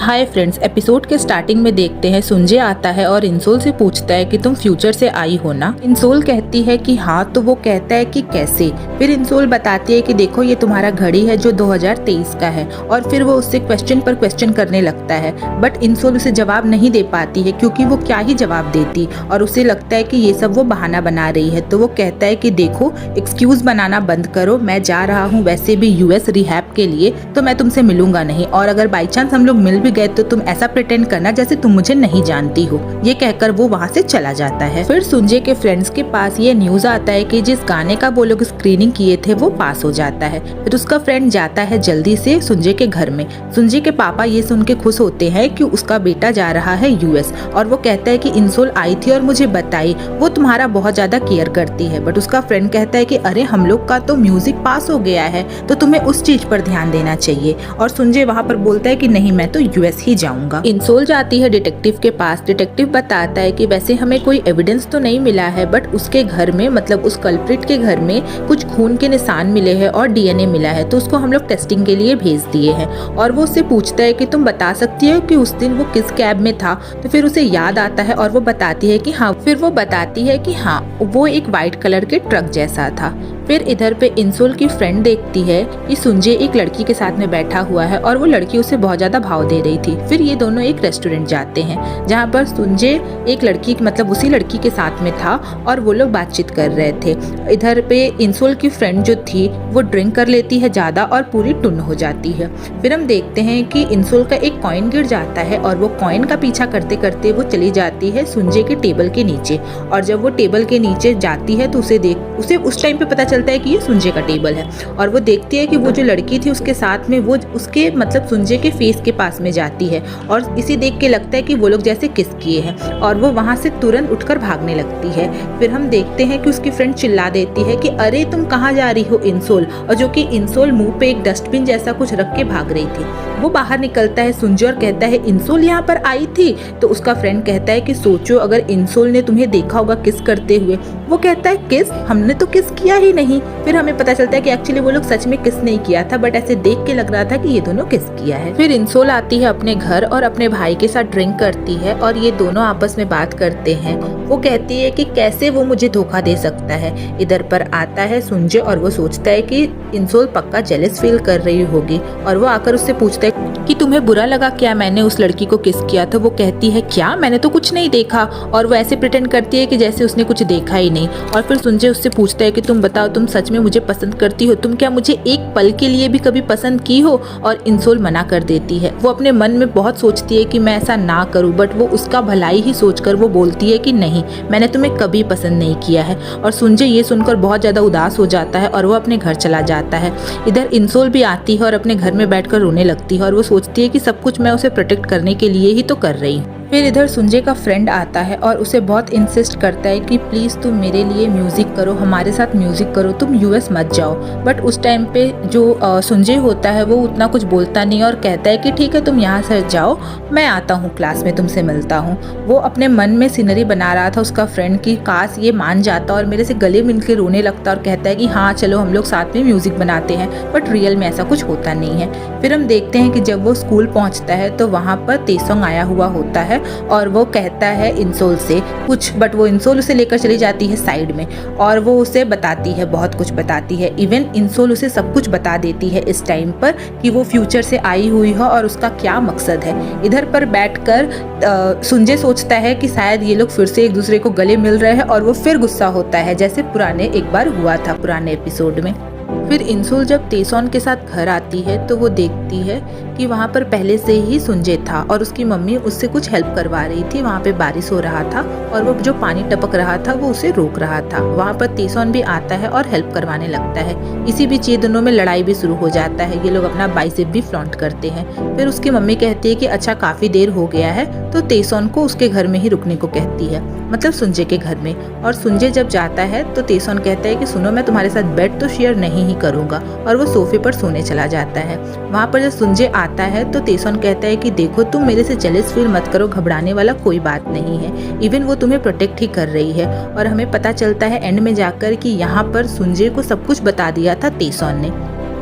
Hi friends, episode के starting में देखते हैं सुंजे आता है और इंसोल से पूछता है कि तुम फ्यूचर से आई हो ना। इंसोल कहती है कि हाँ, तो वो कहता है कि कैसे। फिर इंसोल बताती है कि देखो ये तुम्हारा घड़ी है जो 2023 का है, और फिर वो उससे क्वेश्चन पर क्वेश्चन करने लगता है। बट इंसोल उसे जवाब नहीं दे पाती है क्योंकि वो क्या ही जवाब देती, और उसे लगता है कि ये सब वो बहाना बना रही है। तो वो कहता है कि देखो एक्सक्यूज बनाना बंद करो, मैं जा रहा हूँ वैसे भी यूएस रिहैब के लिए, तो मैं तुमसे मिलूंगा नहीं, और अगर बाई चांस हम लोग मिल भी गए तो तुम ऐसा प्रिटेंड करना जैसे तुम मुझे नहीं जानती हो। ये कहकर वो वहाँ से चला जाता है। फिर सुंजे के फ्रेंड्स के पास ये न्यूज आता है कि जिस गाने का वो लोग स्क्रीनिंग किए थे वो पास हो जाता है। फिर उसका फ्रेंड जाता है जल्दी से सुंजे के घर में। सुंजे के पापा ये सुन के खुश होते हैं कि उसका बेटा जा रहा है यूएस, और वो कहता है कि इंसोल आई थी और मुझे बताई, वो तुम्हारा बहुत ज्यादा केयर करती है। बट उसका फ्रेंड कहता है कि अरे हम लोग का तो म्यूजिक पास हो गया है, तो तुम्हें उस चीज पर ध्यान देना चाहिए। और सुंजे वहाँ पर बोलता है कि नहीं, मैं तो यूएस ही जाऊंगा। इंसोल जाती है डिटेक्टिव के पास। डिटेक्टिव बताता है कि वैसे हमें कोई एविडेंस तो नहीं मिला है, बट उसके घर में, मतलब उस कल्प्रिट के घर में कुछ खून के निशान मिले हैं और डीएनए मिला है, तो उसको हम लोग टेस्टिंग के लिए भेज दिए हैं। और वो उससे पूछता है कि तुम बता सकती हो कि उस दिन वो किस कैब में था। तो फिर उसे याद आता है और वो बताती है कि हाँ, फिर वो बताती है कि हाँ, वो एक व्हाइट कलर के ट्रक जैसा था। फिर इधर पे इंसोल की फ्रेंड देखती है कि सुंजे एक लड़की के साथ में बैठा हुआ है और वो लड़की उसे बहुत ज्यादा भाव दे रही थी। फिर ये दोनों एक रेस्टोरेंट जाते हैं जहाँ पर सुंजे एक लड़की, मतलब उसी लड़की के साथ में था, और वो लोग बातचीत कर रहे थे। इधर पे इंसोल की फ्रेंड जो थी वो ड्रिंक कर लेती है ज्यादा और पूरी टुन हो जाती है। फिर हम देखते हैं कि इंसोल का एक कॉइन गिर जाता है और वो कॉइन का पीछा करते करते वो चली जाती है सुंजे के टेबल के नीचे। और जब वो टेबल के नीचे जाती है तो उसे उस टाइम पे पता चलता है कि ये सुंजे का टेबल है, और वो देखती है कि वो जो लड़की थी उसके साथ में वो उसके, मतलब सुंजे के फेस के पास में जाती है, और इसी देख के लगता है कि वो लोग जैसे किस किए हैं, और वो वहाँ से तुरंत उठकर भागने लगती है। फिर हम देखते हैं कि उसकी फ्रेंड चिल्ला देती है कि अरे तुम कहाँ जा रही हो इंसोल, और जो कि इंसोल मुंह पे एक डस्टबिन जैसा कुछ रख के भाग रही थी। वो बाहर निकलता है सुंजे और कहता है इंसोल यहाँ पर आई थी। तो उसका फ्रेंड कहता है कि सोचो अगर इंसोल ने तुम्हें देखा होगा किस करते हुए। वो कहता है किस, हमने तो किस किया ही नहीं। फिर हमें पता चलता है कि एक्चुअली वो लोग सच में किस नहीं किया था, बट ऐसे देख के लग रहा था कि ये दोनों किस किया है। फिर इंसोल आती है अपने घर और अपने भाई के साथ ड्रिंक करती है, और ये दोनों आपस में बात करते हैं। वो कहती है कि कैसे वो मुझे धोखा दे सकता है। इधर पर आता है सुंजे और वो सोचता है कि इंसोल पक्का जेलस फील कर रही होगी, और वो आकर उससे पूछता है कि तुम्हें बुरा लगा क्या मैंने उस लड़की को किस किया। तो वो कहती है क्या, मैंने तो कुछ नहीं देखा, और वो ऐसे प्रिटेंड करती है कि जैसे उसने कुछ देखा ही नहीं। और फिर सुंजे उससे पूछता है कि तुम बताओ, तुम सच में मुझे पसंद करती हो, तुम क्या मुझे एक पल के लिए भी कभी पसंद की हो। और इंसोल मना कर देती है। वो अपने मन में बहुत सोचती है कि मैं ऐसा ना करूं, बट वो उसका भलाई ही सोचकर वो बोलती है कि नहीं, मैंने तुम्हें कभी पसंद नहीं किया है। और सुंजे ये सुनकर बहुत ज्यादा उदास हो जाता है और वो अपने घर चला जाता है। इधर इंसोल भी आती है और अपने घर में बैठकर रोने लगती है, और वो सोचती है कि सब कुछ मैं उसे प्रोटेक्ट करने के लिए ही तो कर रही हूँ। फिर इधर सुंजे का फ्रेंड आता है और उसे बहुत इंसिस्ट करता है कि प्लीज़ तुम मेरे लिए म्यूज़िक करो, हमारे साथ म्यूज़िक करो, तुम यूएस मत जाओ। बट उस टाइम पे जो सुंजे होता है वो उतना कुछ बोलता नहीं और कहता है कि ठीक है तुम यहाँ से जाओ, मैं आता हूँ क्लास में तुमसे मिलता हूँ। वो अपने मन में सीनरी बना रहा था उसका फ्रेंड की काश ये मान जाता और मेरे से गले मिल के रोने लगता और कहता है कि हाँ चलो हम लोग साथ में म्यूज़िक बनाते हैं, बट रियल में ऐसा कुछ होता नहीं है। फिर हम देखते हैं कि जब वो स्कूल पहुँचता है तो वहाँ पर तेसोंग आया हुआ होता है और वो कहता है इंसोल से कुछ, बट वो इंसोल उसे लेकर चली जाती है साइड में, और वो उसे बताती है, बहुत कुछ बताती है। इवन इंसोल उसे सब कुछ बता देती है इस टाइम पर कि वो फ्यूचर से आई हुई है और उसका क्या मकसद है। इधर पर बैठकर सुंजे सोचता है कि शायद ये लोग फिर से एक दूसरे को गले मिल रहे हैं, और वो फिर गुस्सा होता है जैसे पुराने एक बार हुआ था पुराने एपिसोड में। फिर इंसोल जब तेसोन के साथ घर आती है तो वो देखती है कि वहाँ पर पहले से ही सुंजे था और उसकी मम्मी उससे कुछ हेल्प करवा रही थी। वहाँ पे बारिश हो रहा था और वो जो पानी टपक रहा था वो उसे रोक रहा था। वहाँ पर तेसोन भी आता है और हेल्प करवाने लगता है। इसी बीच ये दोनों में लड़ाई भी शुरू हो जाता है। ये लोग अपना बाइसेप भी फ्लॉन्ट करते हैं। फिर उसकी मम्मी कहती है कि अच्छा काफी देर हो गया है, तो तेसोन को उसके घर में ही रुकने को कहती है, मतलब सुंजे के घर में। और सुंजे जब जाता है तो तेसोन कहता है कि सुनो मैं तुम्हारे साथ बेड तो शेयर नहीं ही करूंगा, और वो सोफे पर सोने चला जाता है। वहाँ पर जब सुंजे आता है तो तेसोन कहता है कि देखो तुम मेरे से जेलस फील मत करो, घबराने वाला कोई बात नहीं है, इवन वो तुम्हें प्रोटेक्ट ही कर रही है। और हमें पता चलता है एंड में जाकर कि यहाँ पर सुंजे को सब कुछ बता दिया था तेसोन ने।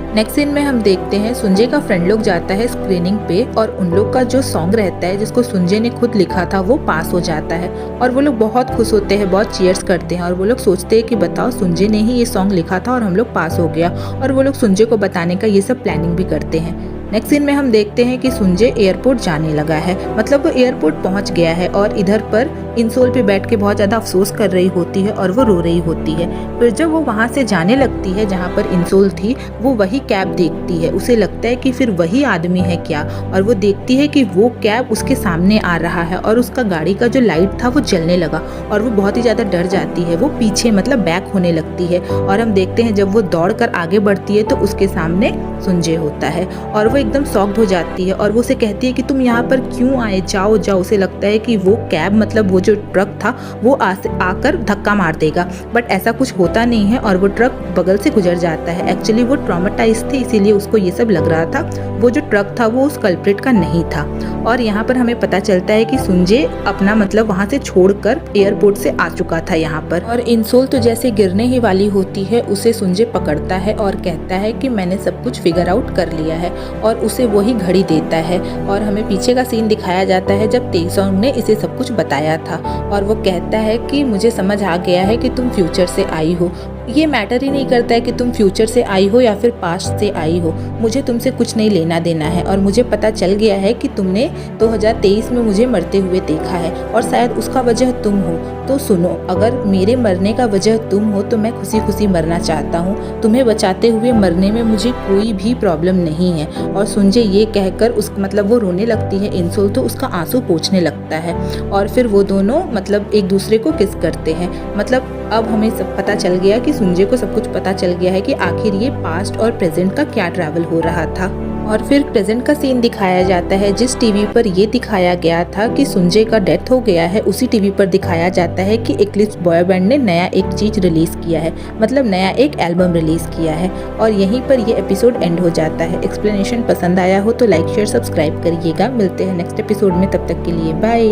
नेक्स्ट सीन में हम देखते हैं सुंजय का फ्रेंड लोग जाता है स्क्रीनिंग पे और उन लोग का जो सॉन्ग रहता है जिसको सुंजय ने खुद लिखा था वो पास हो जाता है और वो लोग बहुत खुश होते हैं, बहुत चीयर्स करते हैं और वो लोग सोचते हैं कि बताओ सुंजय ने ही ये सॉन्ग लिखा था और हम लोग पास हो गया। और वो लोग सुंजय को बताने का ये सब प्लानिंग भी करते हैं। नेक्स्ट सीन में हम देखते हैं कि सुंजय एयरपोर्ट जाने लगा है, मतलब वो एयरपोर्ट पहुंच गया है और इधर पर इंसोल पे बैठ के बहुत ज़्यादा अफसोस कर रही होती है और वो रो रही होती है। फिर जब वो वहाँ से जाने लगती है जहाँ पर इंसोल थी, वो वही कैब देखती है। उसे लगता है कि फिर वही आदमी है क्या, और वो देखती है कि वो कैब उसके सामने आ रहा है और उसका गाड़ी का जो लाइट था वो जलने लगा और वो बहुत ही ज़्यादा डर जाती है। वो पीछे मतलब बैक होने लगती है और हम देखते हैं जब वो दौड़ कर आगे बढ़ती है तो उसके सामने सुंजय होता है और वो एकदम शॉक्ड हो जाती है और वो उसे कहती है कि तुम यहाँ पर क्यों आए, जाओ जाओ। उसे लगता है कि वो कैब मतलब वो जो ट्रक था वो आकर धक्का मार देगा, बट ऐसा कुछ होता नहीं है और वो ट्रक बगल से गुजर जाता है। एक्चुअली वो ट्रॉमेटाइज थी इसीलिए उसको ये सब लग रहा था, वो जो ट्रक था वो उस कल्प्रिट का नहीं था। और यहाँ पर हमें पता चलता है कि सुंजय अपना मतलब वहाँ से छोड़कर एयरपोर्ट से आ चुका था यहाँ पर। और इंसोल तो जैसे गिरने ही वाली होती है उसे सुंजय पकड़ता है और कहता है कि मैंने सब कुछ फिगर आउट कर लिया है और उसे वही घड़ी देता है। और हमें पीछे का सीन दिखाया जाता है जब तेसोंग ने इसे सब कुछ बताया था और वो कहता है कि मुझे समझ आ गया है कि तुम फ्यूचर से आई हो। ये मैटर ही नहीं करता है कि तुम फ्यूचर से आई हो या फिर पास्ट से आई हो, मुझे तुमसे कुछ नहीं लेना देना है और मुझे पता चल गया है कि तुमने 2023 में मुझे मरते हुए देखा है और शायद उसका वजह तुम हो। तो सुनो, अगर मेरे मरने का वजह तुम हो तो मैं खुशी खुशी मरना चाहता हूँ, तुम्हें बचाते हुए मरने में मुझे कोई भी प्रॉब्लम नहीं है। और सुंजय ये कहकर उस मतलब वो रोने लगती है इंसोल, तो उसका आंसू पोंछने लगता है और फिर वो दोनों मतलब एक दूसरे को किस करते हैं। मतलब अब हमें सब पता चल गया कि सुंजय को सब कुछ पता चल गया है कि आखिर ये पास्ट और प्रेजेंट का क्या ट्रैवल हो रहा था। और फिर प्रेजेंट का सीन दिखाया जाता है। जिस टीवी पर ये दिखाया गया था कि सुंजय का डेथ हो गया है, उसी टीवी पर दिखाया जाता है कि एक्लिप्स बॉय बैंड ने नया एक चीज रिलीज किया है, मतलब नया एक एल्बम रिलीज किया है। और यहीं पर ये एपिसोड एंड हो जाता है। एक्सप्लेनेशन पसंद आया हो तो लाइक शेयर सब्सक्राइब करिएगा। मिलते हैं नेक्स्ट एपिसोड में, तब तक के लिए बाय।